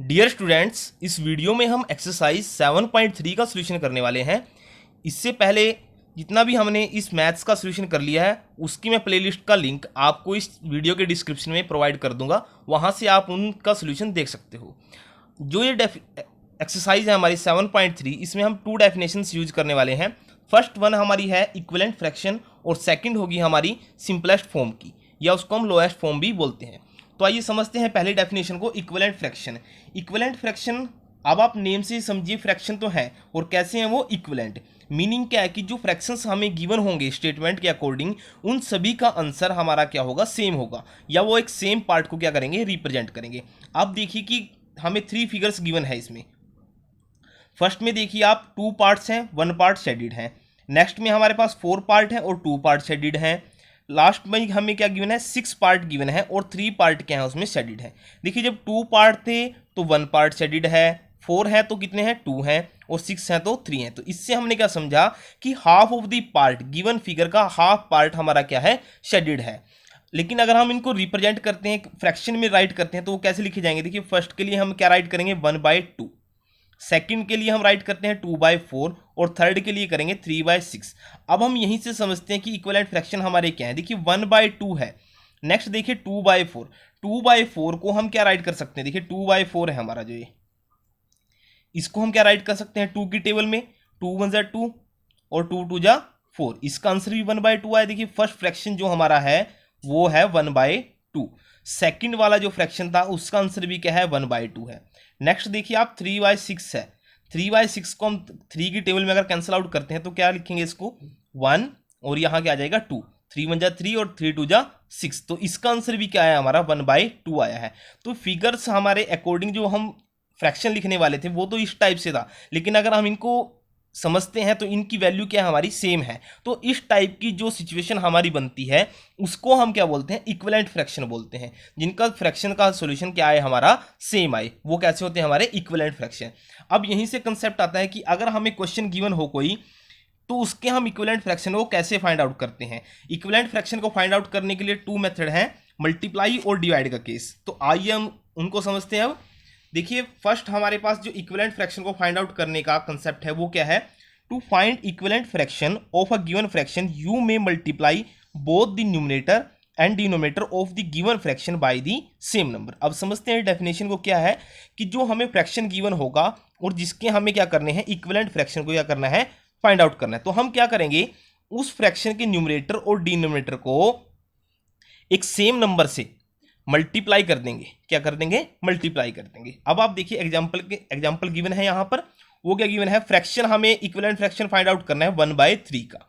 Dear students, इस video में हम एक्सरसाइज 7.3 का सोल्यूशन करने वाले हैं। इससे पहले जितना भी हमने इस मैथ्स का सोल्यूशन कर लिया है उसकी मैं प्लेलिस्ट का लिंक आपको इस वीडियो के डिस्क्रिप्शन में प्रोवाइड कर दूंगा, वहां से आप उनका सोल्यूशन देख सकते हो। जो ये एक्सरसाइज है हमारी 7.3, इसमें हम 2 डेफिनेशंस यूज करने वाले हैं। फर्स्ट वन हमारी है इक्विवेलेंट फ्रैक्शन और सेकंड होगी हमारी सिंपलेस्ट फॉर्म की, या उसको हम लोएस्ट फॉर्म भी बोलते हैं। तो आइए समझते हैं पहले डेफिनेशन को, इक्विवेलेंट फ्रैक्शन। इक्विवेलेंट फ्रैक्शन, अब आप नेम से समझिए, फ्रैक्शन तो है और कैसे हैं वो इक्विवेलेंट। मीनिंग क्या है कि जो फ्रैक्शंस हमें गिवन होंगे स्टेटमेंट के अकॉर्डिंग, उन सभी का आंसर हमारा क्या होगा, सेम होगा, या वो एक सेम पार्ट को क्या करेंगे, रिप्रेजेंट करेंगे। आप देखिए कि हमें 3 फिगर्स गिवन है इसमें। फर्स्ट में देखिए आप 2 पार्ट्स हैं, 1 पार्ट शेडेड है। नेक्स्ट में हमारे पास 4 पार्ट है और 2 पार्ट शेडेड है। लास्ट में हमें क्या गिवन है, 6 पार्ट गिवन है और 3 पार्ट क्या है उसमें शेडेड है। देखिए जब 2 पार्ट थे तो 1 पार्ट शेडेड है, 4 है तो कितने हैं, 2 हैं, और 6 हैं तो 3 हैं। तो इससे हमने क्या समझा कि half of the part, given figure का हाफ पार्ट हमारा क्या है, शेडेड है। लेकिन अगर हम इनको रिप्रेजेंट करते हैं, फ्रैक्शन में राइट करते हैं, तो वो कैसे लिखे जाएंगे। देखिए फर्स्ट के लिए हम क्या राइट करेंगे, 1/2। सेकंड के लिए हम राइट करते हैं 2/4 और थर्ड के लिए करेंगे 3/6। अब हम यहीं से समझते हैं कि इक्विवेलेंट फ्रैक्शन हमारे क्या है। देखिए 1/2 है। नेक्स्ट देखिए 2/4। 2/4 को हम क्या राइट कर सकते हैं, देखिए 2/4 है हमारा जो ये, इसको हम क्या राइट कर सकते हैं 2 की टेबल में, 2 1 2 और 2 2 4। इसका आंसर भी 1/2 आया। देखिए फर्स्ट फ्रैक्शन जो हमारा है वो है 1/2। सेकंड वाला जो फ्रैक्शन था उसका आंसर भी क्या है, 1/2 है। नेक्स्ट देखिए आप 3/6 है। 3/6 को हम 3 की टेबल में अगर कैंसिल आउट करते हैं तो क्या लिखेंगे इसको, 1, और यहाँ क्या आ जाएगा 2। 3 1 3 और 3 2 6। तो इसका आंसर भी क्या है हमारा, 1/2 आया है। तो फिगर्स हमारे अकॉर्डिंग जो हम फ्रैक्शन लिखने वाले थे वो तो इस टाइप से था, लेकिन अगर हम इनको समझते हैं तो इनकी वैल्यू क्या हमारी सेम है। तो इस टाइप की जो सिचुएशन हमारी बनती है उसको हम क्या बोलते हैं, इक्विवेलेंट फ्रैक्शन बोलते हैं। जिनका फ्रैक्शन का सॉल्यूशन क्या आए हमारा, सेम आए, वो कैसे होते हैं हमारे इक्विवेलेंट फ्रैक्शन। अब यहीं से कंसेप्ट आता है कि अगर हमें क्वेश्चन गिवन हो कोई, तो उसके हम इक्विवेलेंट फ्रैक्शन को कैसे फाइंड आउट करते हैं। इक्विवेलेंट फ्रैक्शन को फाइंड आउट करने के लिए 2 मेथड हैं, मल्टीप्लाई और डिवाइड का केस। तो आइए हम उनको समझते हैं। अब देखिए फर्स्ट हमारे पास जो इक्विवेलेंट फ्रैक्शन को फाइंड आउट करने का कंसेप्ट है वो क्या है, to find equivalent fraction of a given fraction you may multiply both the numerator and denominator of the given fraction by the same number. अब समझते हैं डेफिनेशन को क्या है, कि जो हमें फ्रैक्शन गिवन होगा और जिसके हमें क्या करने हैं, इक्विवेलेंट फ्रैक्शन को क्या करना है, फाइंड आउट करना है। तो हम क्या करेंगे, उस फ्रैक्शन के न्यूमरेटर और डिनोमिनेटर को एक सेम नंबर से मल्टीप्लाई कर देंगे। क्या कर देंगे, मल्टीप्लाई कर देंगे। अब आप देखिए एग्जांपल गिवन है यहाँ पर, वो क्या गिवन है, फ्रैक्शन हमें इक्विवेलेंट फ्रैक्शन फाइंड आउट करना है 1/3 का।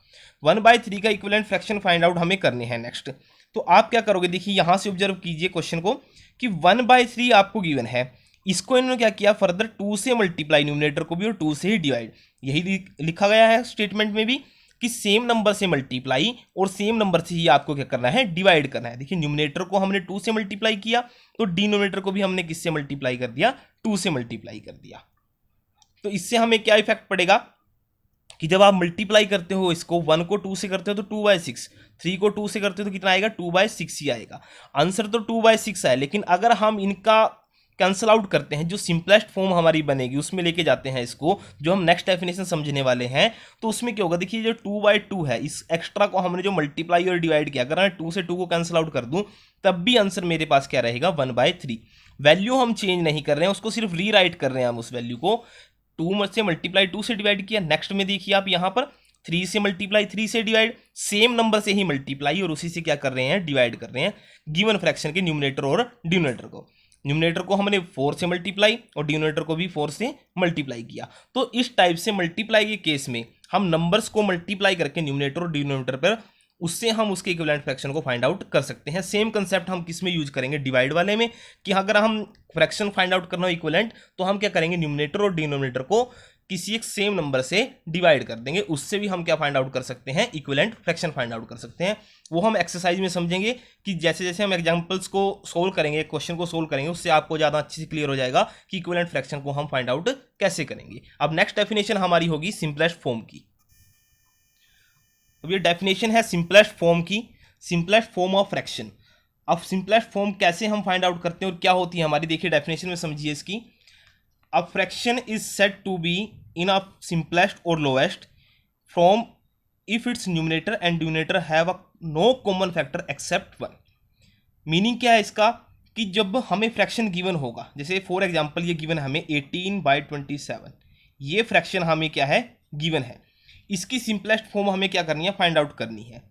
1/3 का इक्विवेलेंट फ्रैक्शन फाइंड आउट हमें करने हैं। नेक्स्ट तो आप क्या करोगे, देखिए यहाँ से ऑब्जर्व कीजिए क्वेश्चन को, कि 1/3 आपको गिवन है, इसको इन्होंने क्या किया, फर्दर 2 से मल्टीप्लाई, न्यूमरेटर को भी और 2 से ही डिवाइड। यही लिखा गया है स्टेटमेंट में भी, कि सेम नंबर से मल्टीप्लाई और सेम नंबर से ही आपको क्या करना है, डिवाइड करना है। देखिए न्यूमरेटर को हमने 2 से मल्टीप्लाई किया, तो डिनोमिनेटर को भी हमने किससे मल्टीप्लाई कर दिया, 2 से मल्टीप्लाई कर दिया। तो इससे हमें क्या इफेक्ट पड़ेगा, कि जब आप मल्टीप्लाई करते हो इसको, 1 को 2 से करते हो तो 2/6, 3 को 2 से करते हो तो कितना आएगा, 2/6 ही आएगा। आंसर तो 2/6 है, लेकिन अगर हम इनका कैंसल आउट करते हैं, जो सिंपलेस्ट फॉर्म हमारी बनेगी उसमें लेके जाते हैं इसको, जो हम नेक्स्ट डेफिनेशन समझने वाले हैं, तो उसमें क्या होगा, देखिए जो 2/2 है, इस एक्स्ट्रा को हमने जो मल्टीप्लाई और डिवाइड किया, अगर मैं 2 से 2 को कैंसिल आउट कर दूं तब भी आंसर मेरे पास क्या रहेगा, 1/3। वैल्यू हम चेंज नहीं कर रहे हैं, उसको सिर्फ रीराइट कर रहे हैं हम उस वैल्यू को। 2 से मल्टीप्लाई 2 से डिवाइड किया। नेक्स्ट में देखिए आप यहाँ पर 3 से मल्टीप्लाई 3 से डिवाइड, सेम नंबर से ही मल्टीप्लाई और उसी से क्या कर रहे हैं, डिवाइड कर रहे हैं गिवन फ्रैक्शन के न्यूमरेटर और डिनोमिनेटर को। न्यूमरेटर को हमने 4 से मल्टीप्लाई और डिनोमिनेटर को भी 4 से मल्टीप्लाई किया। तो इस टाइप से मल्टीप्लाई के केस में हम नंबर्स को मल्टीप्लाई करके न्यूमरेटर और डिनोमिनेटर पर, उससे हम उसके इक्विवेलेंट फ्रैक्शन को फाइंड आउट कर सकते हैं। सेम कंसेप्ट हम किस में यूज करेंगे, डिवाइड वाले में, कि अगर हम फ्रैक्शन फाइंड आउट करना हो इक्विवेलेंट, तो हम क्या करेंगे, न्यूमरेटर और डिनोमिनेटर को किसी एक सेम नंबर से डिवाइड कर देंगे। उससे भी हम क्या फाइंड आउट कर सकते हैं, इक्विवेलेंट फ्रैक्शन फाइंड आउट कर सकते हैं। वो हम एक्सरसाइज में समझेंगे कि जैसे जैसे हम एग्जांपल्स को सोल्व करेंगे, क्वेश्चन को सोल्व करेंगे, उससे आपको ज़्यादा अच्छे से क्लियर हो जाएगा कि इक्विवेलेंट फ्रैक्शन को हम फाइंड आउट कैसे करेंगे। अब नेक्स्ट डेफिनेशन हमारी होगी सिंपलेस्ट फॉर्म की। अब ये डेफिनेशन है सिंपलेस्ट फॉर्म की, सिंपलेस्ट फॉर्म ऑफ फ्रैक्शन। अब सिंपलेस्ट फॉर्म कैसे हम फाइंड आउट करते हैं और क्या होती है हमारी, देखिए डेफिनेशन में समझिए इसकी। A fraction is said to be in a simplest or lowest form if its numerator and denominator have a no common factor except one. Meaning क्या है इसका कि जब हमें फ्रैक्शन गिवन होगा, जैसे फॉर एग्जांपल ये गिवन है हमें 18/27, ये फ्रैक्शन हमें क्या है गिवन है, इसकी सिंपलेस्ट फॉर्म हमें क्या करनी है फाइंड आउट करनी है।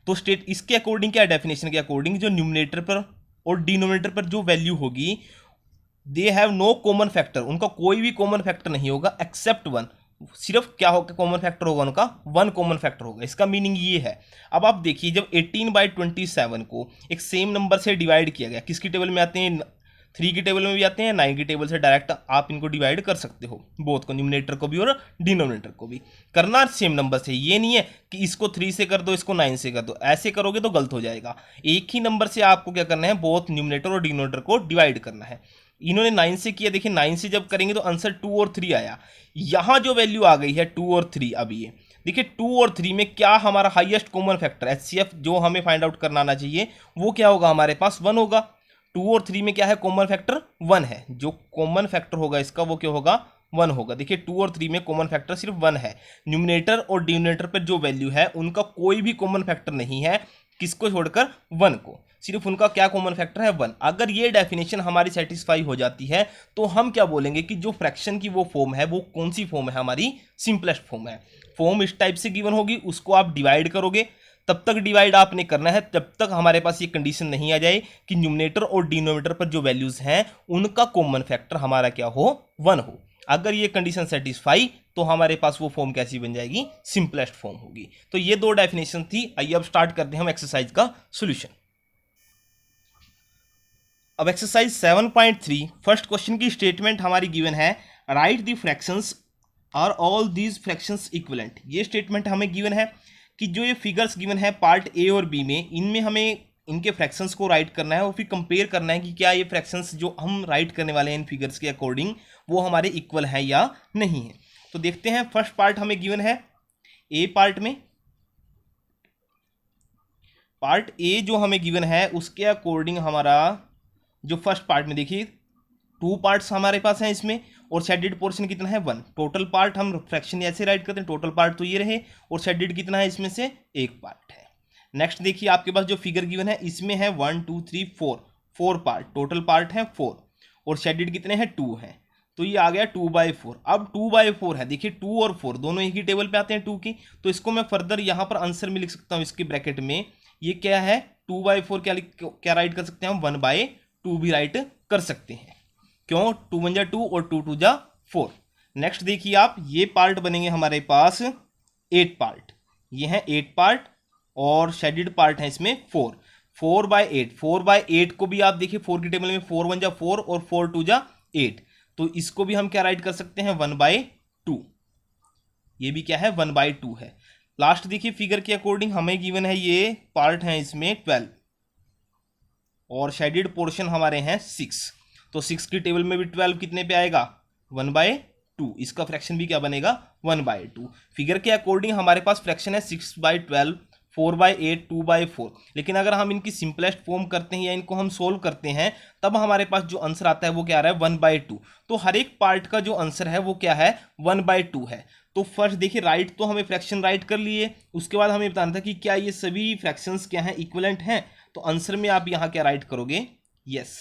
तो स्टेट इसके अकॉर्डिंग क्या डेफिनेशन के अकॉर्डिंग जो न्यूमिनेटर पर और डिनोमिनेटर पर जो वैल्यू होगी they have no common factor, उनका कोई भी कॉमन फैक्टर नहीं होगा एक्सेप्ट वन। सिर्फ क्या होगा कॉमन फैक्टर होगा उनका वन कॉमन फैक्टर होगा। इसका मीनिंग ये है, अब आप देखिए जब 18/27 को एक सेम नंबर से डिवाइड किया गया, किसकी टेबल में आते हैं 3 की टेबल में भी आते हैं, 9 की टेबल से डायरेक्ट आप इनको डिवाइड कर सकते हो, बोथ को न्यूमिनेटर को भी और डिनोमिनेटर को भी करना सेम नंबर से। ये नहीं है कि इसको 3 से कर दो इसको 9 से कर दो, ऐसे करोगे तो गलत हो जाएगा। एक ही नंबर से आपको क्या करना है बोथ न्यूमिनेटर और डिनोमिनेटर को डिवाइड करना है। इन्होंने 9 से किया, देखिए 9 से जब करेंगे तो आंसर 2 और 3 आया। यहाँ जो वैल्यू आ गई है 2 और 3, अब ये देखिए 2 और 3 में क्या हमारा हाईएस्ट कॉमन फैक्टर HCF जो हमें फाइंड आउट करना आना चाहिए वो क्या होगा हमारे पास 1 होगा। 2 और 3 में क्या है कॉमन फैक्टर 1 है, जो कॉमन फैक्टर होगा इसका वो क्या होगा 1 होगा। देखिए 2 और 3 में कॉमन फैक्टर सिर्फ 1 है। न्यूमिनेटर और डिनोमिनेटर पर जो वैल्यू है उनका कोई भी कॉमन फैक्टर नहीं है, किसको छोड़कर 1 को, सिर्फ उनका क्या कॉमन फैक्टर है 1। अगर ये डेफिनेशन हमारी सेटिस्फाई हो जाती है तो हम क्या बोलेंगे कि जो फ्रैक्शन की वो फॉर्म है वो कौन सी फॉर्म है हमारी सिंपलेस्ट फॉर्म है। फॉर्म इस टाइप से गिवन होगी, उसको आप डिवाइड करोगे, तब तक डिवाइड आपने करना है जब तक हमारे पास ये कंडीशन नहीं आ जाए कि न्यूमिनेटर और डिनोमिनेटर पर जो वैल्यूज हैं उनका कॉमन फैक्टर हमारा क्या हो 1 हो। अगर ये कंडीशन सेटिस्फाई तो हमारे पास वो फॉर्म कैसी बन जाएगी सिंपलेस्ट फॉर्म होगी। तो ये 2 डेफिनेशन थी। आइए अब स्टार्ट करते हैं हम एक्सरसाइज का सॉल्यूशन। अब एक्सरसाइज 7.3 फर्स्ट क्वेश्चन की स्टेटमेंट हमारी गिवन है, right the fractions are all these fractions equivalent. ये स्टेटमेंट हमें गिवन है कि जो ये फिगर्स गिवन है पार्ट ए और बी में, इनमें हमें इनके फ्रैक्शंस को राइट करना है और फिर कंपेयर करना है कि क्या ये फ्रैक्शंस जो हम राइट करने वाले हैं इन फिगर्स के अकॉर्डिंग वो हमारे इक्वल है या नहीं है। तो देखते हैं फर्स्ट पार्ट हमें गिवन है ए पार्ट में, पार्ट ए जो हमें गिवन है उसके अकॉर्डिंग हमारा जो फर्स्ट पार्ट में देखिए 2 पार्ट्स हमारे पास हैं इसमें और शेडेड पोर्शन कितना है 1। टोटल पार्ट हम फ्रैक्शन ऐसे राइट करते हैं, टोटल पार्ट तो ये रहे और शेडेड कितना है इसमें से 1 पार्ट है। नेक्स्ट देखिए आपके पास जो फिगर गिवन है इसमें है 1 2 3 4 पार्ट, टोटल पार्ट है 4 और शेडेड कितने हैं 2 हैं, तो ये आ गया 2/4। अब 2/4 है, देखिए 2 और 4 दोनों एक ही टेबल पे आते हैं 2 की, तो इसको मैं फर्दर यहाँ पर आंसर में लिख सकता हूँ इसके ब्रैकेट में, ये क्या है 2/4 क्या राइट कर सकते हैं हम 1/2 भी राइट कर सकते हैं। क्यों 2 1 जा 2 और 2 2 जा 4। नेक्स्ट देखिए आप ये पार्ट बनेंगे हमारे पास 8 पार्ट, ये हैं 8 पार्ट और शेडेड पार्ट है इसमें 4/8। 4/8 को भी आप देखिए 4 की टेबल में 4 1 जा 4 और 4 2 जा 8, तो इसको भी हम क्या राइट कर सकते हैं 1/2। ये भी क्या है 1/2 है। लास्ट देखिए फिगर के अकॉर्डिंग हमें गिवन है ये पार्ट है इसमें 12 और शेडेड पोर्शन हमारे हैं 6, तो 6 की टेबल में भी 12 कितने पे आएगा 1/2, इसका फ्रैक्शन भी क्या बनेगा 1/2। फिगर के अकॉर्डिंग हमारे पास फ्रैक्शन है 6/12, 4/8, 2/4, लेकिन अगर हम इनकी सिंपलेस्ट फॉर्म करते हैं या इनको हम सोल्व करते हैं तब हमारे पास जो आंसर आता है वो क्या आ रहा है 1/2। तो हर एक पार्ट का जो आंसर है वो क्या है 1/2 है। तो फर्स्ट देखिए राइट तो हमें फ्रैक्शन राइट कर लिए, उसके बाद हमें बताना था कि क्या ये सभी फ्रैक्शंस क्या हैं इक्विवेलेंट हैं, तो आंसर में आप यहाँ क्या राइट करोगे यस,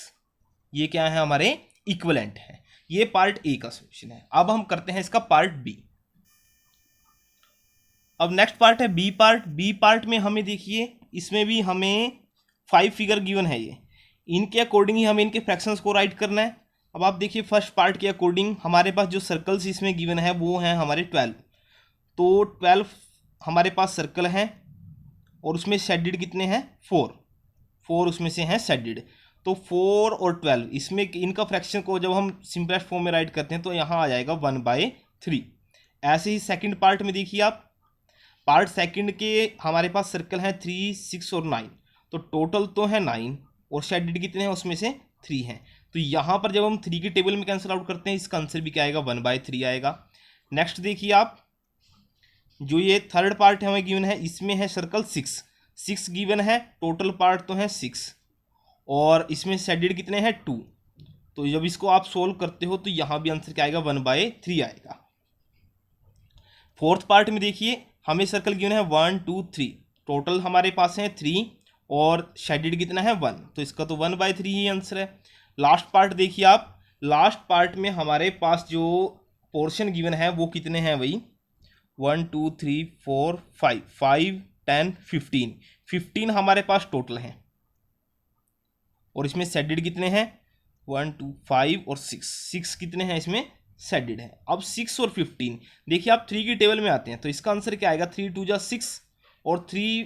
ये क्या है हमारे इक्विवेलेंट है। ये पार्ट ए का सॉल्यूशन है। अब हम करते हैं इसका पार्ट बी। अब नेक्स्ट पार्ट है बी पार्ट। बी पार्ट में हमें देखिए इसमें भी हमें 5 फिगर गिवन है, ये इनके अकॉर्डिंग ही हमें इनके फ्रैक्शंस को राइट करना है। अब आप देखिए फर्स्ट पार्ट के अकॉर्डिंग हमारे पास जो सर्कल्स इसमें गिवन है वो हैं हमारे 12, तो 12 हमारे पास सर्कल हैं और उसमें शेडेड कितने हैं 4 उसमें से हैं शेडेड, तो 4 और 12 इसमें इनका फ्रैक्शन को जब हम सिंपलेस्ट फॉर्म में राइट करते हैं तो यहाँ आ जाएगा 1/3। ऐसे ही सेकंड पार्ट में देखिए आप, पार्ट सेकंड के हमारे पास सर्कल हैं 3 6 और 9, तो टोटल तो है 9 और शेडेड कितने हैं उसमें से 3 हैं, तो यहाँ पर जब हम 3 की टेबल में कैंसिल आउट करते हैं इसका आंसर भी क्या आएगा 1/3 आएगा। नेक्स्ट देखिए आप जो ये थर्ड पार्ट हमें गिवन है इसमें है सर्कल 6 गिवन है, टोटल पार्ट तो है 6 और इसमें शेडेड कितने हैं 2, तो जब इसको आप सोल्व करते हो तो यहाँ भी आंसर क्या आएगा, 1/3 आएगा। फोर्थ पार्ट में देखिए हमें सर्कल गिवन है 1 2 3, टोटल हमारे पास है 3 और शेडेड कितना है 1, तो इसका तो 1/3 ही आंसर है। लास्ट पार्ट देखिए आप, लास्ट पार्ट में हमारे पास जो पोर्शन गिवन है वो कितने हैं भाई, 1 2 3 4 5, 5 10 15, 15 हमारे पास टोटल हैं और इसमें शेडेड कितने हैं 1 2 5 और 6, 6 कितने हैं इसमें शेडेड है। अब 6 और 15 देखिए आप 3 की टेबल में आते हैं तो इसका आंसर क्या आएगा, 3 2 जा 6 और 3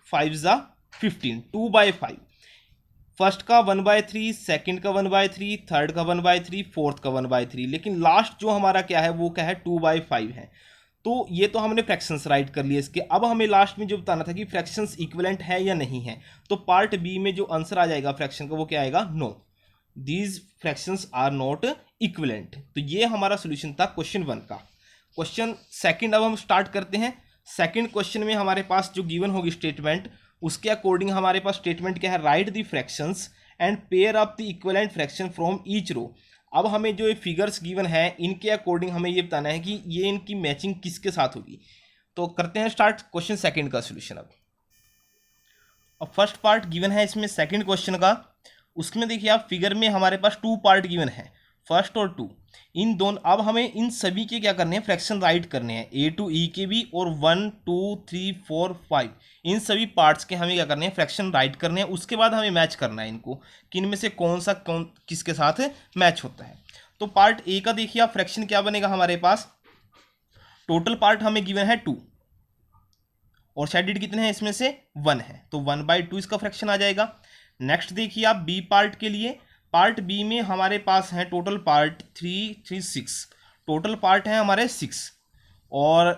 5 जा 15, 2/5। फर्स्ट का 1/3, सेकंड का 1/3, थर्ड का 1/3, फोर्थ का 1/3, लेकिन लास्ट जो हमारा क्या है वो क्या है 2/5 है। तो ये तो हमने फ्रैक्शंस राइट कर लिए इसके। अब हमें लास्ट में जो बताना था कि फ्रैक्शंस इक्विवेलेंट है या नहीं है, तो पार्ट बी में जो आंसर आ जाएगा फ्रैक्शन का वो क्या आएगा, no, these fractions are not equivalent. तो ये हमारा सोल्यूशन था क्वेश्चन 1 का। क्वेश्चन सेकंड अब हम स्टार्ट करते हैं। सेकंड क्वेश्चन में हमारे पास जो गिवन होगी स्टेटमेंट, उसके अकॉर्डिंग हमारे पास स्टेटमेंट क्या है, right the fractions and pair up the equivalent fraction from each row. अब हमें जो ये फिगर्स गिवन है इनके अकॉर्डिंग हमें ये बताना है कि ये इनकी मैचिंग किसके साथ होगी। तो करते हैं स्टार्ट क्वेश्चन सेकंड का सोल्यूशन। अब फर्स्ट पार्ट गिवन है इसमें सेकंड क्वेश्चन का, उसमें देखिए आप फिगर में हमारे पास 2 पार्ट गिवन है, फर्स्ट और 2, इन दोनों। अब हमें इन सभी के क्या करने हैं, फ्रैक्शन राइट करने हैं, A to E के भी और 1 2 3 4 5 इन सभी पार्ट्स के हमें क्या करने हैं, फ्रैक्शन राइट करने हैं। उसके बाद हमें मैच करना है इनको कि इनमें से कौन किसके साथ मैच होता है। तो पार्ट ए का देखिए आप फ्रैक्शन क्या बनेगा हमारे पास, टोटल पार्ट हमें गिवन है 2 और शेडेड कितने हैं इसमें से 1 है, तो 1/2 इसका फ्रैक्शन आ जाएगा। नेक्स्ट देखिए आप बी पार्ट के लिए, पार्ट बी में हमारे पास है टोटल पार्ट 3 3 6, टोटल पार्ट है हमारे 6 और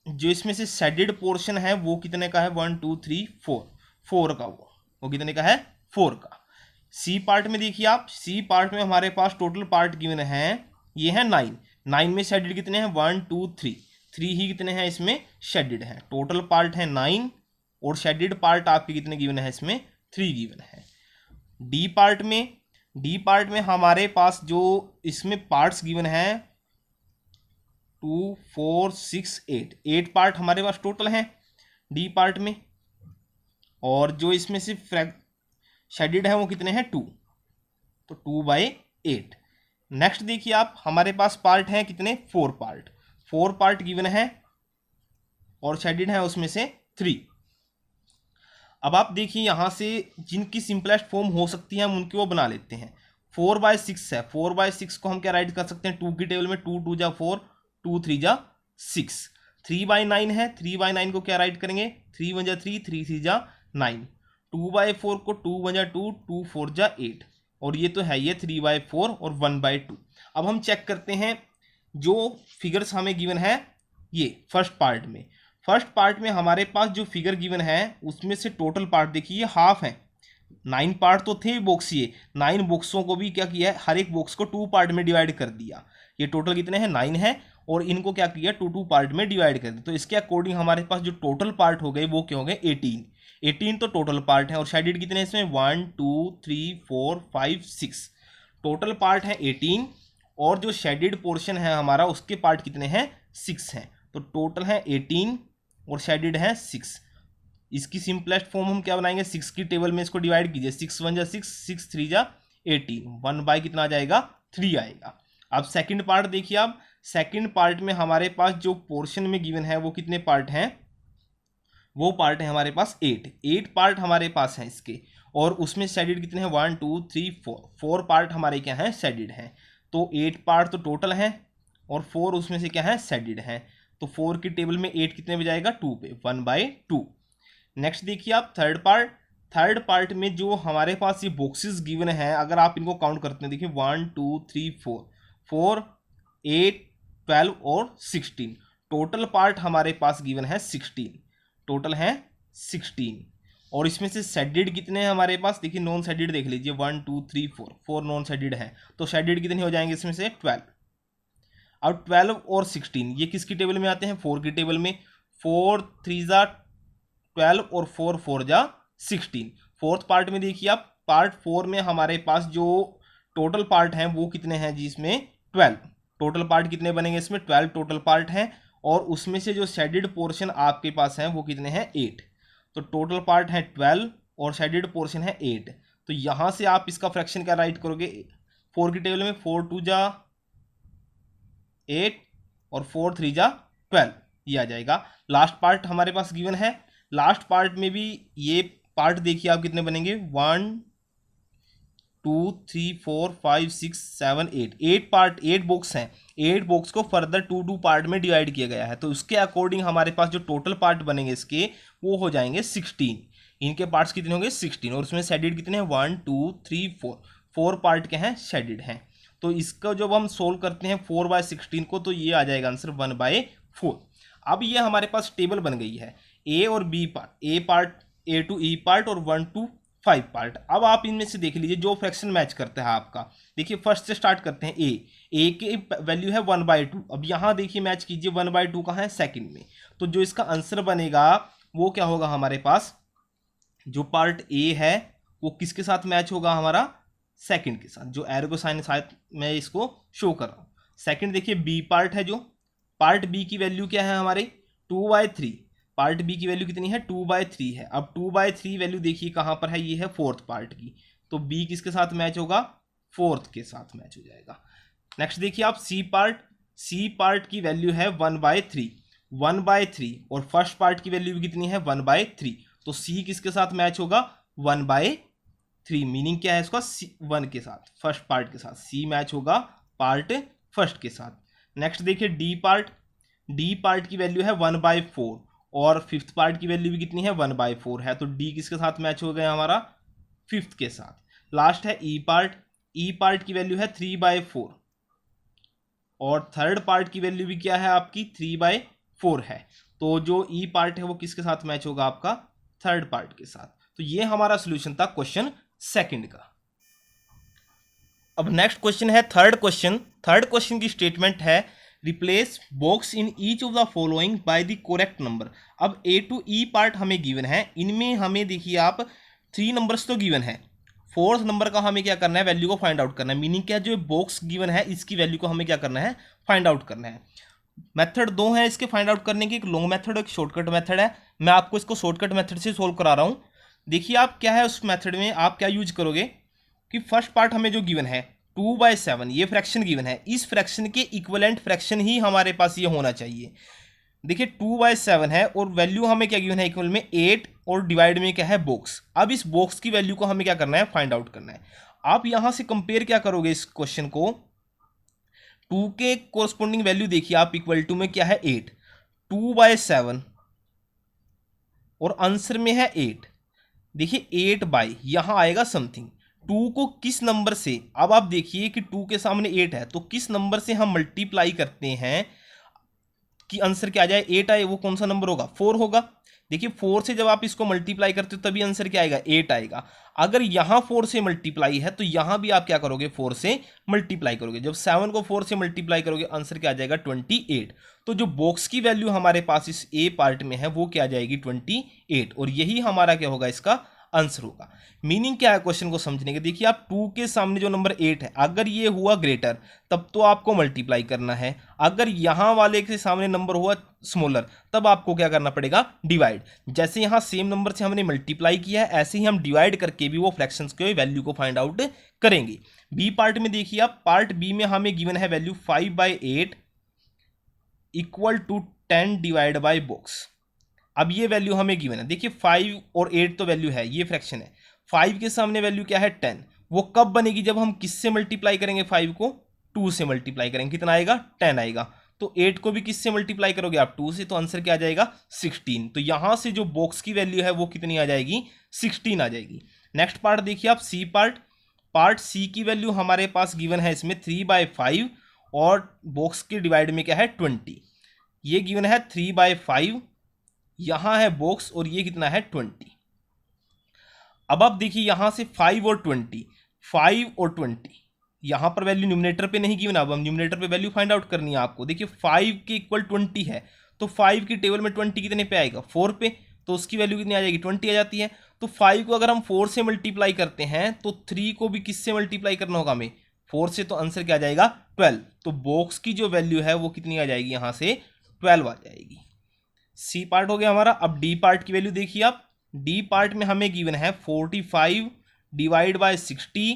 जो इसमें से शेडेड पोर्शन है वो कितने का है, 1 2 3 4, 4 का, वो कितने का है 4 का। सी पार्ट में देखिए आप, सी पार्ट में हमारे पास टोटल पार्ट गिवन है ये है 9, 9 में शेडेड कितने हैं 1 2 3, 3 ही कितने हैं इसमें शेडेड है, टोटल पार्ट है 9 और शेडेड पार्ट आपके कितने गिवन है इसमें 3 गिवन है। डी पार्ट में हमारे पास जो इसमें पार्ट्स गिवन है 2 4 6 8, 8 पार्ट हमारे पास टोटल हैं डी पार्ट में और जो इसमें से शेडेड है वो कितने हैं 2, तो 2/8। नेक्स्ट देखिए आप हमारे पास पार्ट हैं कितने 4 पार्ट गिवन है और शेडेड है उसमें से 3। अब आप देखिए यहाँ से जिनकी सिंपलेस्ट फॉर्म हो सकती है हम उनकी वो बना लेते हैं। 4/6 है, 4/6 को हम क्या राइट कर सकते हैं 2 की टेबल में, 2 2 जा 4, 2 3 जा 6। 3/9 है, 3/9 को क्या राइट करेंगे, 3 1 जा 3, 3 3 जा 9। 2/4 को 2 1 जा 2, 2 4 जा 8 और ये तो है ये 3/4 और 1/2। अब हम चेक करते हैं जो फिगर्स हमें गिवन है ये फर्स्ट पार्ट में हमारे पास जो फिगर गिवन है उसमें से टोटल पार्ट देखिए ये हाफ है, 9 पार्ट तो थे बॉक्स, ये 9 बॉक्सों को भी क्या किया है, हर एक बॉक्स को 2 पार्ट में डिवाइड कर दिया। ये टोटल कितने हैं 9 है और इनको क्या किया 2 पार्ट में डिवाइड कर दिया। तो इसके अकॉर्डिंग हमारे पास जो टोटल पार्ट हो गए वो क्या हो गए 18 तो टोटल पार्ट है और शेडेड कितने हैं इसमें 1 2 3 4 5 6, टोटल पार्ट है 18 और जो शेडेड पोर्शन है हमारा उसके पार्ट कितने हैं 6 हैं, तो टोटल है 18 और शेडेड है 6। इसकी सिंपलेस्ट फॉर्म हम क्या बनाएंगे, 6 की टेबल में इसको डिवाइड कीजिए, 6 1 जा 6, 6 3 जा 18, 1 कितना आ जाएगा 3 आएगा। अब सेकंड पार्ट देखिए आप, सेकंड पार्ट में हमारे पास जो पोर्शन में गिवन है वो कितने पार्ट हैं, वो पार्ट है हमारे पास 8 पार्ट हमारे पास हैं इसके और उसमें शेडेड कितने हैं 1 2 3 4 पार्ट हमारे क्या हैं शेडेड हैं। तो 8 पार्ट तो टोटल हैं और 4 उसमें से क्या है शेडेड हैं, तो 4 की टेबल में 8 कितने में जाएगा 2 पे, 1/2। नेक्स्ट देखिए आप थर्ड पार्ट में जो हमारे पास ये बॉक्सेस गिवन है अगर आप इनको काउंट करते हैं देखिए 1 2 3 4 8 12 और 16, टोटल पार्ट हमारे पास गिवन है 16, टोटल है 16 और इसमें से शेडेड कितने हैं हमारे पास देखिए, नॉन शेडेड देख लीजिए 1 2 3 4 नॉन शेडेड है, तो शेडेड कितने हो जाएंगे इसमें से 12। अब 12 और 16 ये किसकी टेबल में आते हैं 4 की टेबल में, 4 3 जा 12 और 4 4 जा 16। फोर्थ पार्ट में देखिए आप, पार्ट 4 में हमारे पास जो टोटल पार्ट हैं वो कितने हैं जी इसमें 12। टोटल पार्ट कितने बनेंगे इसमें 12 टोटल पार्ट हैं, और उसमें से जो शेडेड पोर्शन आपके पास हैं वो कितने हैं 8। तो टोटल पार्ट है 12 और शेडेड पोर्शन है 8। तो यहाँ से आप इसका फ्रैक्शन क्या राइट करोगे, 4 की टेबल में 4 2 जा 8 और 4 3 जा 12, ये आ जाएगा। लास्ट पार्ट हमारे पास गिवन है, लास्ट पार्ट में भी ये पार्ट देखिए आप कितने बनेंगे 1 2 3 4 5 6 7 8, 8 पार्ट 8 बॉक्स हैं। 8 बॉक्स को फर्दर 2 पार्ट में डिवाइड किया गया है, तो उसके अकॉर्डिंग हमारे पास जो टोटल पार्ट बनेंगे इसके वो हो जाएंगे 16। इनके पार्ट्स कितने होंगे 16, और उसमें शेडेड कितने हैं 1 2 3 4, 4 पार्ट के हैं शेडेड हैं। तो इसका जब हम सोल्व करते हैं 4/16 को, तो ये आ जाएगा आंसर 1/4। अब ये हमारे पास टेबल बन गई है ए और B part, A part A to E part और 1 to 5 पार्ट। अब आप इनमें से देख लीजिए जो फ्रैक्शन मैच करता है आपका। देखिए फर्स्ट से स्टार्ट करते हैं ए की वैल्यू है 1/2। अब यहाँ देखिए मैच कीजिए 1/2 कहाँ है सेकंड में, तो जो इसका आंसर बनेगा वो क्या होगा हमारे पास, जो पार्ट ए है वो किसके साथ मैच होगा हमारा सेकंड के साथ, जो एरो को साइन साथ मैं इसको शो कर रहा हूँ। सेकंड देखिए बी पार्ट है, जो पार्ट बी की वैल्यू क्या है हमारे 2/3, पार्ट बी की वैल्यू कितनी है 2/3 है। अब 2/3 वैल्यू देखिए कहाँ पर है, ये है फोर्थ पार्ट की, तो बी किसके साथ मैच होगा फोर्थ के साथ मैच हो जाएगा। नेक्स्ट देखिए आप सी पार्ट की वैल्यू है 1/3 और फर्स्ट पार्ट की वैल्यू कितनी है 1/3, तो सी किसके साथ मैच होगा 1/3। मीनिंग क्या है इसका 1 के साथ, फर्स्ट पार्ट के साथ सी मैच होगा पार्ट फर्स्ट के साथ। नेक्स्ट देखिए डी पार्ट की वैल्यू है 1/4 और फिफ्थ पार्ट की वैल्यू भी कितनी है 1/4 है, तो डी किसके साथ मैच हो गया हमारा फिफ्थ के साथ। लास्ट है ई पार्ट की वैल्यू है 3/4 और थर्ड पार्ट की वैल्यू भी क्या है आपकी 3/4 है, तो जो ई पार्ट है वो किसके साथ मैच होगा आपका थर्ड पार्ट के साथ। तो ये हमारा सोल्यूशन था क्वेश्चन सेकंड का। अब नेक्स्ट क्वेश्चन है थर्ड क्वेश्चन की स्टेटमेंट है replace box in each of the following by the correct number. अब ए टू ई पार्ट हमें गिवन है, इनमें हमें देखिए आप 3 नंबर्स तो गिवन है, फोर्थ नंबर का हमें क्या करना है वैल्यू को फाइंड आउट करना है। मीनिंग क्या है, जो बॉक्स गिवन है इसकी वैल्यू को हमें क्या करना है फाइंड आउट करना है। मेथड 2 है इसके फाइंड आउट करने की, एक लॉन्ग मेथड एक शॉर्टकट मेथड है। मैं आपको इसको शॉर्टकट मेथड से सोल्व करा रहा हूँ। देखिए आप क्या है उस मेथड में आप क्या यूज करोगे कि फर्स्ट पार्ट हमें जो गिवन है 2/7 ये फ्रैक्शन गिवन है, इस फ्रैक्शन के इक्विवेलेंट फ्रैक्शन ही हमारे पास ये होना चाहिए। देखिए 2/7 है और वैल्यू हमें क्या गिवन है इक्वल में 8 और डिवाइड में क्या है बॉक्स। अब इस बॉक्स की वैल्यू को हमें क्या करना है फाइंड आउट करना है। आप यहां से कंपेयर क्या करोगे इस क्वेश्चन को, 2 के कोरस्पोंडिंग वैल्यू देखिए आप इक्वल टू में क्या है 8, 2/7 और आंसर में है 8। देखिए 8 बाई यहां आएगा समथिंग, 2 को किस नंबर से, अब आप देखिए कि 2 के सामने 8 है तो किस नंबर से हम मल्टीप्लाई करते हैं कि आंसर क्या आ जाए 8 आए, वो कौन सा नंबर होगा 4 होगा। देखिए 4 से जब आप इसको मल्टीप्लाई करते हो तभी आंसर क्या आएगा 8 आएगा। अगर यहां 4 से मल्टीप्लाई है तो यहां भी आप क्या करोगे 4 से मल्टीप्लाई करोगे, जब 7 को 4 से मल्टीप्लाई करोगे आंसर क्या आ जाएगा 28। तो जो बॉक्स की वैल्यू हमारे पास इस ए पार्ट में है वो क्या आ जाएगी 28, और यही हमारा क्या होगा इसका आंसर होगा। मीनिंग क्या है क्वेश्चन को समझने के, देखिए आप 2 के सामने जो नंबर 8 है अगर ये हुआ ग्रेटर तब तो आपको मल्टीप्लाई करना है, अगर यहां वाले के सामने नंबर हुआ स्मॉलर तब आपको क्या करना पड़ेगा डिवाइड। जैसे यहां सेम नंबर से हमने मल्टीप्लाई किया है ऐसे ही हम डिवाइड करके भी वो फ्रैक्शंस के वैल्यू को फाइंड आउट करेंगे। बी पार्ट में देखिए आप पार्ट बी में हमें गिवन है value 5/8 equal to 10 divide by box. अब ये वैल्यू हमें गिवन है, देखिए 5 और 8 तो वैल्यू है, ये फ्रैक्शन है, 5 के सामने वैल्यू क्या है 10, वो कब बनेगी जब हम किससे मल्टीप्लाई करेंगे 5 को 2 से मल्टीप्लाई करेंगे, कितना आएगा 10 आएगा। तो 8 को भी किससे मल्टीप्लाई करोगे आप 2 से, तो आंसर क्या आ जाएगा 16। तो यहां से जो बॉक्स की वैल्यू है वो कितनी आ जाएगी 16 आ जाएगी। नेक्स्ट पार्ट देखिए आप सी पार्ट सी की वैल्यू हमारे पास गिवन है इसमें 3/5 और बॉक्स के डिवाइड में क्या है 20, ये गिवन है 3/5, यहां है बॉक्स और ये कितना है 20। अब आप देखिए यहां से 5 और 20 यहां पर वैल्यू न्यूमरेटर पे नहीं गिवन, अब हम न्यूमरेटर पे वैल्यू फाइंड आउट करनी है आपको। देखिए 5 के इक्वल 20 है तो 5 की टेबल में 20 कितने पे आएगा 4 पे, तो उसकी वैल्यू कितनी आ जाएगी 20 आ जाती है। तो 5 को अगर हम 4 से मल्टीप्लाई करते हैं तो 3 को भी किससे मल्टीप्लाई करना होगा हमें 4 से, तो आंसर क्या आ जाएगा 12। तो बॉक्स की जो वैल्यू है वो कितनी आ जाएगी यहाँ से 12 आ जाएगी। सी पार्ट हो गया हमारा। अब डी पार्ट की वैल्यू देखिए आप, डी पार्ट में हमें गिवन है 45 divide by 60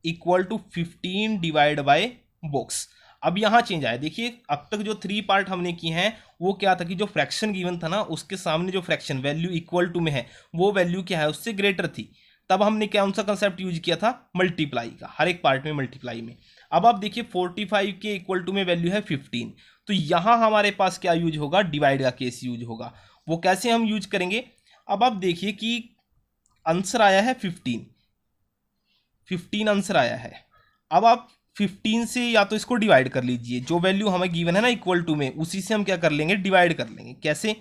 equal to 15 divide by box. अब यहाँ चेंज आया, देखिए अब तक जो 3 पार्ट हमने किए हैं वो क्या था कि जो फ्रैक्शन गिवन था ना उसके सामने जो फ्रैक्शन वैल्यू इक्वल टू में है वो वैल्यू क्या है उससे ग्रेटर थी, तब हमने कौन सा कंसेप्ट यूज किया था मल्टीप्लाई का, हर एक पार्ट में मल्टीप्लाई में। अब आप देखिए 45 के इक्वल टू में वैल्यू है 15, तो यहाँ हमारे पास क्या यूज होगा डिवाइड का केस यूज होगा। वो कैसे हम यूज करेंगे, अब आप देखिए कि आंसर आया है 15 आंसर आया है। अब आप 15 से या तो इसको डिवाइड कर लीजिए, जो वैल्यू हमें गिवन है ना इक्वल टू में उसी से हम क्या कर लेंगे डिवाइड कर लेंगे। कैसे,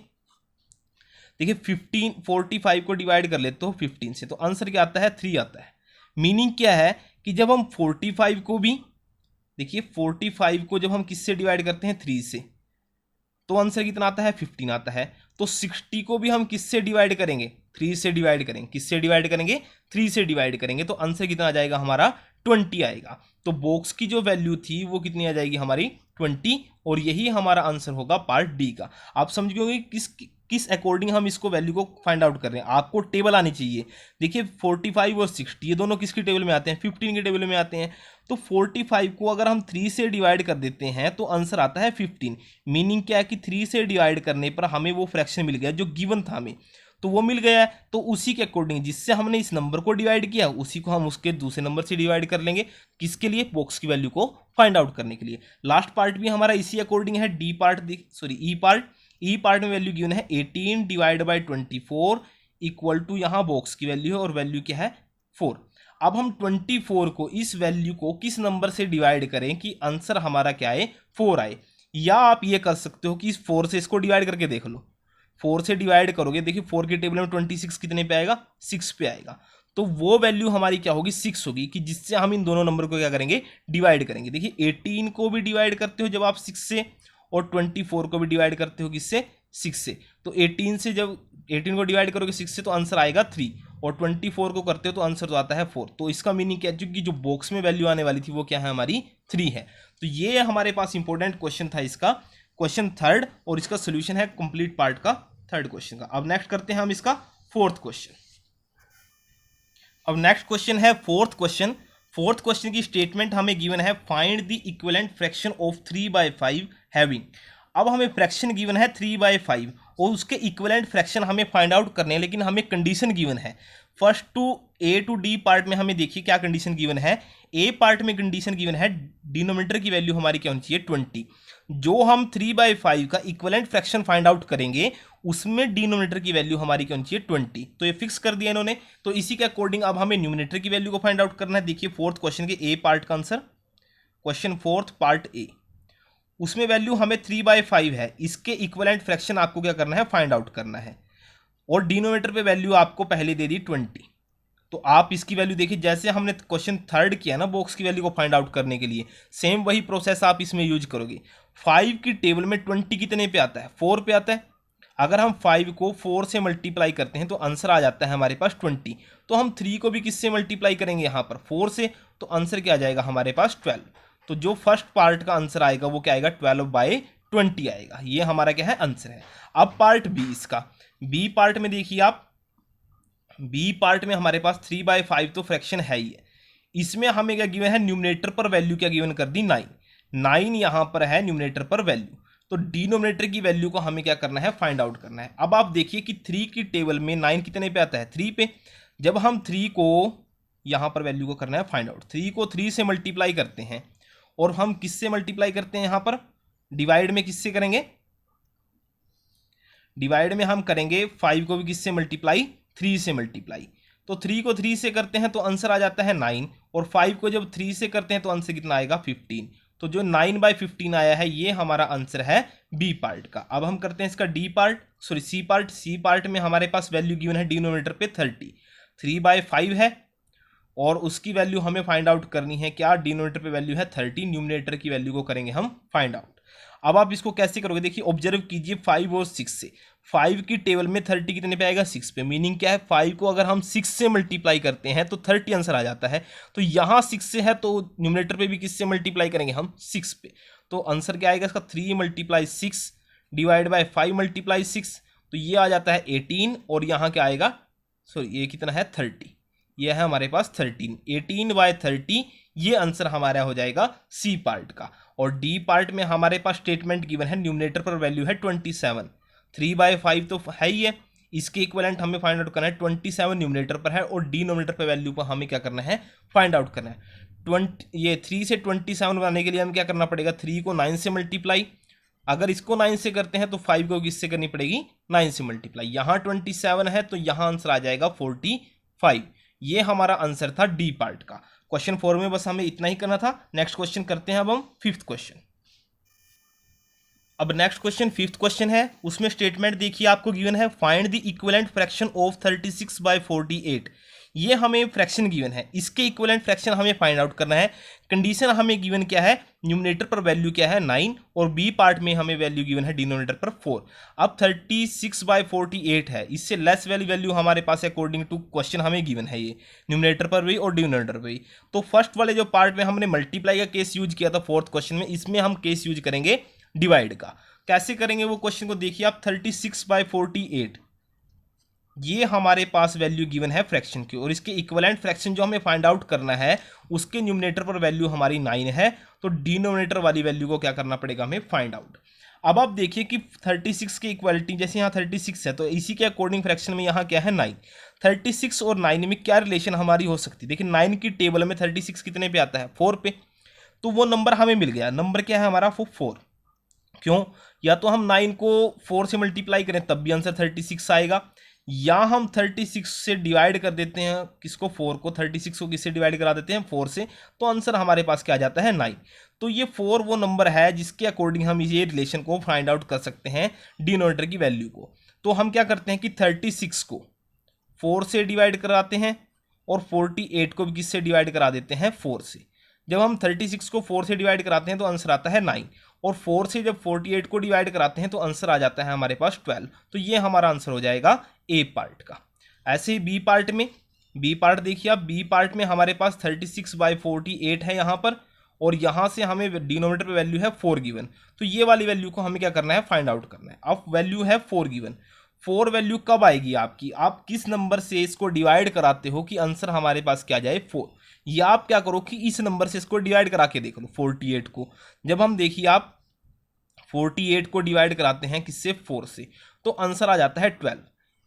देखिए 45 को डिवाइड कर लेते हो 15 से तो आंसर क्या आता है 3 आता है। मीनिंग क्या है कि जब हम 45 को भी देखिए 45 को जब हम किससे डिवाइड करते हैं 3 से तो आंसर कितना आता है 15 आता है। तो 60 को भी हम किससे डिवाइड करेंगे 3 से डिवाइड करेंगे, किससे डिवाइड करेंगे 3 से डिवाइड करेंगे, तो आंसर कितना आ जाएगा हमारा 20 आएगा। तो बॉक्स की जो वैल्यू थी वो कितनी आ जाएगी हमारी 20, और यही हमारा आंसर होगा पार्ट डी का। आप समझ गए होंगे किस अकॉर्डिंग हम इसको वैल्यू को फाइंड आउट कर रहे हैं। आपको टेबल आनी चाहिए, देखिए 45 और 60 ये दोनों किसकी टेबल में आते हैं 15 की टेबल में आते हैं। तो 45 को अगर हम 3 से डिवाइड कर देते हैं तो आंसर आता है 15। मीनिंग क्या है कि 3 से डिवाइड करने पर हमें वो फ्रैक्शन मिल गया जो गिवन था हमें, तो वो मिल गया है। तो उसी के अकॉर्डिंग जिससे हमने इस नंबर को डिवाइड किया उसी को हम उसके दूसरे नंबर से डिवाइड कर लेंगे, किसके लिए बॉक्स की वैल्यू को फाइंड आउट करने के लिए। लास्ट पार्ट भी हमारा इसी अकॉर्डिंग है, डी पार्ट सॉरी ई पार्ट में वैल्यू गिवन है 18 डिवाइड बाई 24 इक्वल टू यहाँ बॉक्स की वैल्यू है और वैल्यू क्या है 4। अब हम 24 को इस वैल्यू को किस नंबर से डिवाइड करें कि आंसर हमारा क्या है 4 आए, या आप ये कर सकते हो कि इस 4 से इसको डिवाइड करके देख लो। 4 से डिवाइड करोगे, देखिए 4 के टेबल में 26 कितने पे आएगा 6 पे आएगा, तो वो वैल्यू हमारी क्या होगी 6 होगी, कि जिससे हम इन दोनों नंबर को क्या करेंगे डिवाइड करेंगे। देखिए 18 को भी डिवाइड करते हो जब आप 6 से, और 24 को भी डिवाइड करते हो किससे 6 से। तो 18 से जब 18 को डिवाइड करोगे 6 से तो आंसर आएगा 3, और 24 को करते हो तो आंसर तो आता है 4। तो इसका मीनिंग क्या है, क्योंकि जो बॉक्स में वैल्यू आने वाली थी वो क्या है हमारी 3 है। तो ये हमारे पास इंपॉर्टेंट क्वेश्चन था, इसका क्वेश्चन थर्ड, और इसका सोल्यूशन है कंप्लीट पार्ट का थर्ड क्वेश्चन का। अब नेक्स्ट करते हैं हम इसका फोर्थ क्वेश्चन। अब नेक्स्ट क्वेश्चन है फोर्थ क्वेश्चन। फोर्थ क्वेश्चन की स्टेटमेंट हमें गिवन है find the equivalent fraction of 3/5 having. अब हमें फ्रैक्शन गिवन है 3/5 और उसके इक्विवेलेंट फ्रैक्शन हमें फाइंड आउट करने हैं, लेकिन हमें कंडीशन गिवन है। First to A to D part में हमें देखिए क्या कंडीशन गिवन है। ए पार्ट में कंडीशन गिवन है डिनोमिनेटर की वैल्यू हमारी क्या होनी चाहिए 20। जो हम 3/5 का इक्विवेलेंट फ्रैक्शन फाइंड आउट करेंगे उसमें डिनोमिनेटर की वैल्यू हमारी क्या होनी चाहिए 20। तो ये फिक्स कर दिया इन्होंने। तो इसी के अकॉर्डिंग अब हमें न्यूमिनेटर की वैल्यू को फाइंड आउट करना है। देखिए फोर्थ क्वेश्चन के ए पार्ट का answer, question fourth part A, उसमें वैल्यू हमें 3/5 है, इसके इक्विवेलेंट फ्रैक्शन आपको क्या करना है फाइंड आउट करना है, और डिनोमिनेटर पे वैल्यू आपको पहले दे दी 20। तो आप इसकी वैल्यू देखिए, जैसे हमने क्वेश्चन थर्ड किया ना बॉक्स की वैल्यू को फाइंड आउट करने के लिए, सेम वही प्रोसेस आप इसमें यूज करोगे। 5 की टेबल में 20 कितने पे आता है 4 पे आता है। अगर हम 5 को 4 से मल्टीप्लाई करते हैं तो आंसर आ जाता है हमारे पास 20। तो हम 3 को भी किससे मल्टीप्लाई करेंगे यहाँ पर 4 से, तो आंसर क्या आ जाएगा हमारे पास 12। तो जो फर्स्ट पार्ट का आंसर आएगा वो क्या आएगा 12/20 आएगा। ये हमारा क्या है आंसर है। अब पार्ट बी इसका, बी पार्ट में देखिए आप, बी पार्ट में हमारे पास 3/5 तो फ्रैक्शन है ही है। इसमें हमें क्या गिवन है न्यूमिनेटर पर वैल्यू क्या गिवन कर दी 9 यहाँ पर है न्यूमिनेटर पर वैल्यू। तो डिनोमिनेटर की वैल्यू को हमें क्या करना है फाइंड आउट करना है। अब आप देखिए कि 3 की टेबल में 9 कितने पे आता है 3 पे। जब हम 3 को यहाँ पर वैल्यू को करना है फाइंड आउट, 3 को 3 से मल्टीप्लाई करते हैं, और हम किससे मल्टीप्लाई करते हैं यहाँ पर डिवाइड में किससे करेंगे, डिवाइड में हम करेंगे 5 को भी किससे मल्टीप्लाई 3 से मल्टीप्लाई। तो 3 को 3 से करते हैं तो आंसर आ जाता है 9, और 5 को जब 3 से करते हैं तो आंसर कितना आएगा 15। तो जो 9/15 आया है ये हमारा आंसर है बी पार्ट का। अब हम करते हैं इसका D part sorry C part. C part में हमारे पास वैल्यू गिवन है डिनोमिनेटर पे 30, 3/5 है, और उसकी वैल्यू हमें फाइंड आउट करनी है क्या, डिनोमिनेटर पे वैल्यू है 30, न्यूमिनेटर की वैल्यू को करेंगे हम फाइंड आउट। अब आप इसको कैसे करोगे, देखिए ऑब्जर्व कीजिए 5 और 6 से। 5 की टेबल में 30 कितने पे आएगा 6 पे, मीनिंग क्या है 5 को अगर हम 6 से मल्टीप्लाई करते हैं तो 30 आंसर आ जाता है। तो यहाँ 6 से है तो न्यूमरेटर पे भी किससे मल्टीप्लाई करेंगे हम 6 पे, तो आंसर क्या आएगा इसका 3 × 6 डिवाइड बाय 5 × 6, तो ये आ जाता है 18 और यहाँ क्या आएगा, सॉरी ये कितना है 30, ये है हमारे पास 13, 18/30 ये आंसर हमारा हो जाएगा सी पार्ट का। और डी पार्ट में हमारे पास स्टेटमेंट गिवन है, न्यूमरेटर पर वैल्यू है 27, 3/5 तो है ही है, इसके इक्विवेलेंट हमें फाइंड आउट करना है, 27 न्यूमरेटर पर है और डिनोमिनेटर पर वैल्यू पर हमें क्या करना है फाइंड आउट करना है। ये 3 से 27 बनाने के लिए हमें क्या करना पड़ेगा, 3 को 9 से मल्टीप्लाई, अगर इसको 9 से करते हैं तो 5 को किससे करनी पड़ेगी 9 से मल्टीप्लाई, यहाँ 27 है तो यहाँ आंसर आ जाएगा 45, ये हमारा आंसर था डी पार्ट का। क्वेश्चन 4 में बस हमें इतना ही करना था। नेक्स्ट क्वेश्चन करते हैं अब हम 5th क्वेश्चन। अब नेक्स्ट क्वेश्चन 5th क्वेश्चन है, उसमें स्टेटमेंट देखिए आपको गिवन है, find the equivalent fraction of 36/48, ये हमें फ्रैक्शन गिवन है, इसके इक्विवेलेंट फ्रैक्शन हमें फाइंड आउट करना है। कंडीशन हमें गिवन क्या है, न्यूमरेटर पर वैल्यू क्या है 9 और बी पार्ट में हमें वैल्यू गिवन है डिनोमिनेटर पर 4। अब 36/48 है, इससे लेस वैल्यू हमारे पास अकॉर्डिंग टू क्वेश्चन हमें गिवन है, ये न्यूमरेटर पर भी और डिनोमिनेटर पर भी। तो फर्स्ट वाले जो पार्ट में हमने मल्टीप्लाई का केस यूज किया था 4th क्वेश्चन में, इसमें हम केस यूज करेंगे डिवाइड का। कैसे करेंगे वो क्वेश्चन को देखिए आप, 36/48 ये हमारे पास वैल्यू गिवन है फ्रैक्शन की, और इसके इक्विवेलेंट फ्रैक्शन जो हमें फाइंड आउट करना है उसके न्यूमरेटर पर वैल्यू हमारी 9 है, तो डिनोमिनेटर वाली वैल्यू को क्या करना पड़ेगा हमें फाइंड आउट। अब आप देखिए कि 36 की इक्वालिटी, जैसे यहाँ 36 है तो इसी के अकॉर्डिंग फ्रैक्शन में यहाँ क्या है 9, 36 और 9 में क्या रिलेशन हमारी हो सकती है, देखिए 9 की टेबल में 36 कितने पे आता है 4 पे, तो वो नंबर हमें मिल गया, नंबर क्या है हमारा 4। क्यों, या तो हम 9 को 4 से मल्टीप्लाई करें तब भी आंसर 36 आएगा, या हम 36 से डिवाइड कर देते हैं किसको 4 को, 36 को किससे डिवाइड करा देते हैं 4 से, तो आंसर हमारे पास क्या आ जाता है 9। तो ये 4 वो नंबर है जिसके अकॉर्डिंग हम ये रिलेशन को फाइंड आउट कर सकते हैं डिनोमिनेटर की वैल्यू को। तो हम क्या करते हैं कि 36 को 4 से डिवाइड कराते हैं और 48 को भी किससे डिवाइड करा देते हैं 4 से। जब हम 36 को 4 से डिवाइड कराते हैं तो आंसर आता है 9, और 4 से जब 48 को डिवाइड कराते हैं तो आंसर आ जाता है हमारे पास 12। तो ये हमारा आंसर हो जाएगा ए पार्ट का। ऐसे ही बी पार्ट में, बी पार्ट देखिए आप, बी पार्ट में हमारे पास 36/48 है यहाँ पर, और यहाँ से हमें डिनोमिनेटर पे वैल्यू है 4 गिवन, तो ये वाली वैल्यू को हमें क्या करना है फाइंड आउट करना है। अब वैल्यू है 4 गिवन, 4 वैल्यू कब आएगी आपकी, आप किस नंबर से इसको डिवाइड कराते हो कि आंसर हमारे पास क्या जाए 4, या आप क्या करो कि इस नंबर से इसको डिवाइड करा के देख लो 48 को। जब हम देखिए आप 48 को डिवाइड कराते हैं किससे 4 से, तो आंसर आ जाता है 12,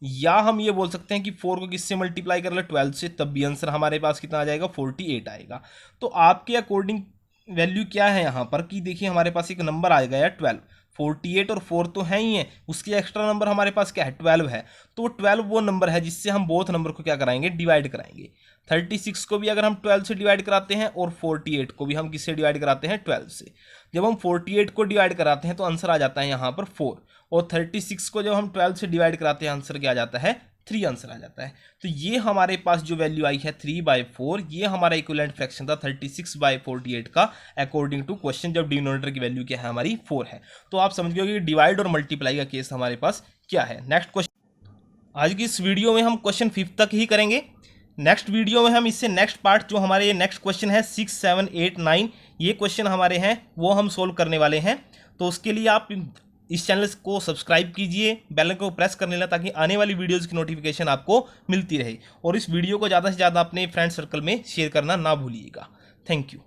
या हम ये बोल सकते हैं कि 4 को किससे मल्टीप्लाई कर ले 12 से, तब भी आंसर हमारे पास कितना आ जाएगा 48 आएगा। तो आपके अकॉर्डिंग वैल्यू क्या है यहाँ पर कि देखिए हमारे पास एक नंबर आ गया 12, 48 और 4 तो है ही है, उसके एक्स्ट्रा नंबर हमारे पास क्या है 12 है, तो 12 वो नंबर है जिससे हम बोथ नंबर को क्या कराएंगे डिवाइड कराएंगे। 36 को भी अगर हम 12 से डिवाइड कराते हैं और 48 को भी हम किससे डिवाइड कराते हैं 12 से। जब हम 48 को डिवाइड कराते हैं तो आंसर आ जाता है यहाँ पर 4, और 36 को जब हम 12 से डिवाइड कराते हैं आंसर क्या आ जाता है 3 आंसर आ जाता है। तो ये हमारे पास जो वैल्यू आई है 3/4, ये हमारा इक्विवेलेंट फ्रैक्शन था 36/48 का अकॉर्डिंग टू क्वेश्चन, जब डिनोमिनेटर की वैल्यू क्या है हमारी 4 है। तो आप समझ गए कि डिवाइड और मल्टीप्लाई का केस हमारे पास क्या है। नेक्स्ट क्वेश्चन, आज की इस वीडियो में हम क्वेश्चन 5 तक ही करेंगे। नेक्स्ट वीडियो में हम इससे नेक्स्ट पार्ट जो हमारे ये नेक्स्ट क्वेश्चन है 6, 7, 8, 9 ये क्वेश्चन हमारे हैं वो हम सोल्व करने वाले हैं। तो उसके लिए आप इस चैनल को सब्सक्राइब कीजिए, बेल को प्रेस कर लेना ताकि आने वाली वीडियोज़ की नोटिफिकेशन आपको मिलती रहे, और इस वीडियो को ज़्यादा से ज़्यादा अपने फ्रेंड सर्कल में शेयर करना ना भूलिएगा। Thank you.